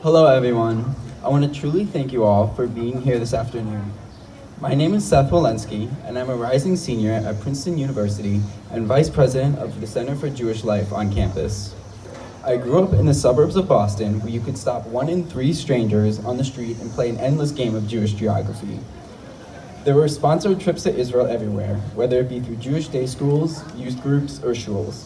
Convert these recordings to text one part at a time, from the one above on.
Hello everyone. I want to truly thank you all for being here this afternoon. My name is Seth Walensky, and I'm a rising senior at Princeton University and Vice President of the Center for Jewish Life on campus. I grew up in the suburbs of Boston, where you could stop 1 in 3 strangers on the street and play an endless game of Jewish geography. There were sponsored trips to Israel everywhere, whether it be through Jewish day schools, youth groups, or shuls.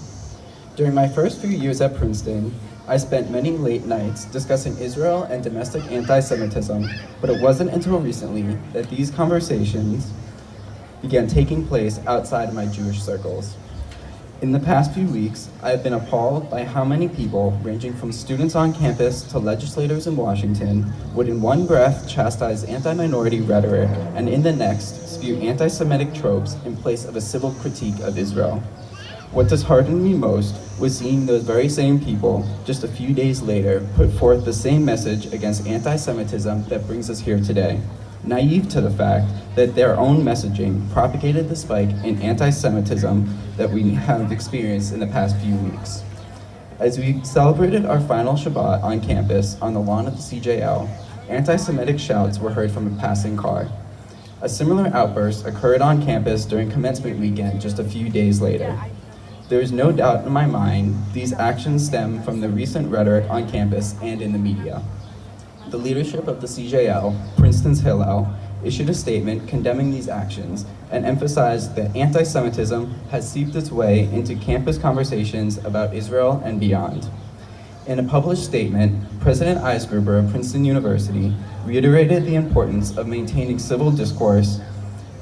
During my first few years at Princeton, I spent many late nights discussing Israel and domestic anti-Semitism, but it wasn't until recently that these conversations began taking place outside of my Jewish circles. In the past few weeks, I have been appalled by how many people, ranging from students on campus to legislators in Washington, would in one breath chastise anti-minority rhetoric and in the next spew anti-Semitic tropes in place of a civil critique of Israel. What disheartened me most was seeing those very same people, just a few days later, put forth the same message against anti-Semitism that brings us here today, naive to the fact that their own messaging propagated the spike in anti-Semitism that we have experienced in the past few weeks. As we celebrated our final Shabbat on campus on the lawn of the CJL, anti-Semitic shouts were heard from a passing car. A similar outburst occurred on campus during commencement weekend just a few days later. There is no doubt in my mind these actions stem from the recent rhetoric on campus and in the media. The leadership of the CJL, Princeton's Hillel, issued a statement condemning these actions and emphasized that anti-Semitism has seeped its way into campus conversations about Israel and beyond. In a published statement, President Eisgruber of Princeton University reiterated the importance of maintaining civil discourse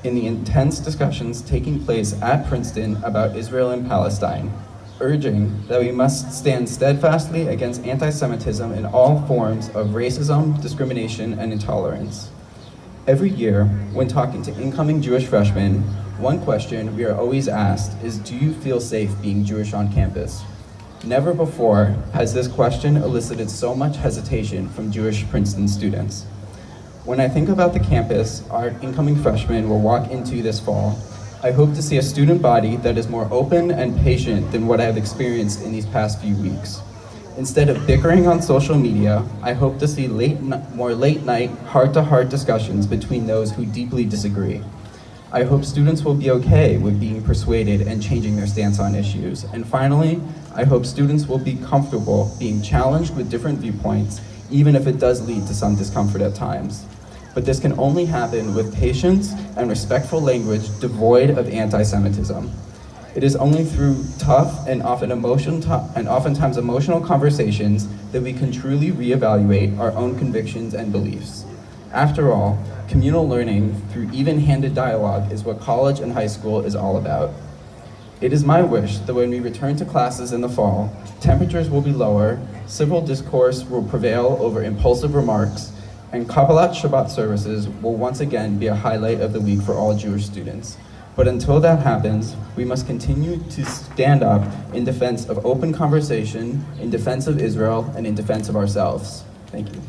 in the intense discussions taking place at Princeton about Israel and Palestine, urging that we must stand steadfastly against anti-Semitism in all forms of racism, discrimination, and intolerance. Every year, when talking to incoming Jewish freshmen, one question we are always asked is, do you feel safe being Jewish on campus? Never before has this question elicited so much hesitation from Jewish Princeton students. When I think about the campus our incoming freshmen will walk into this fall, I hope to see a student body that is more open and patient than what I have experienced in these past few weeks. Instead of bickering on social media, I hope to see more late-night, heart-to-heart discussions between those who deeply disagree. I hope students will be okay with being persuaded and changing their stance on issues. And finally, I hope students will be comfortable being challenged with different viewpoints, even if it does lead to some discomfort at times. But this can only happen with patience and respectful language devoid of anti-Semitism. It is only through tough and oftentimes emotional conversations that we can truly reevaluate our own convictions and beliefs. After all, communal learning through even-handed dialogue is what college and high school is all about. It is my wish that when we return to classes in the fall, temperatures will be lower, civil discourse will prevail over impulsive remarks, and Kabbalat Shabbat services will once again be a highlight of the week for all Jewish students. But until that happens, we must continue to stand up in defense of open conversation, in defense of Israel, and in defense of ourselves. Thank you.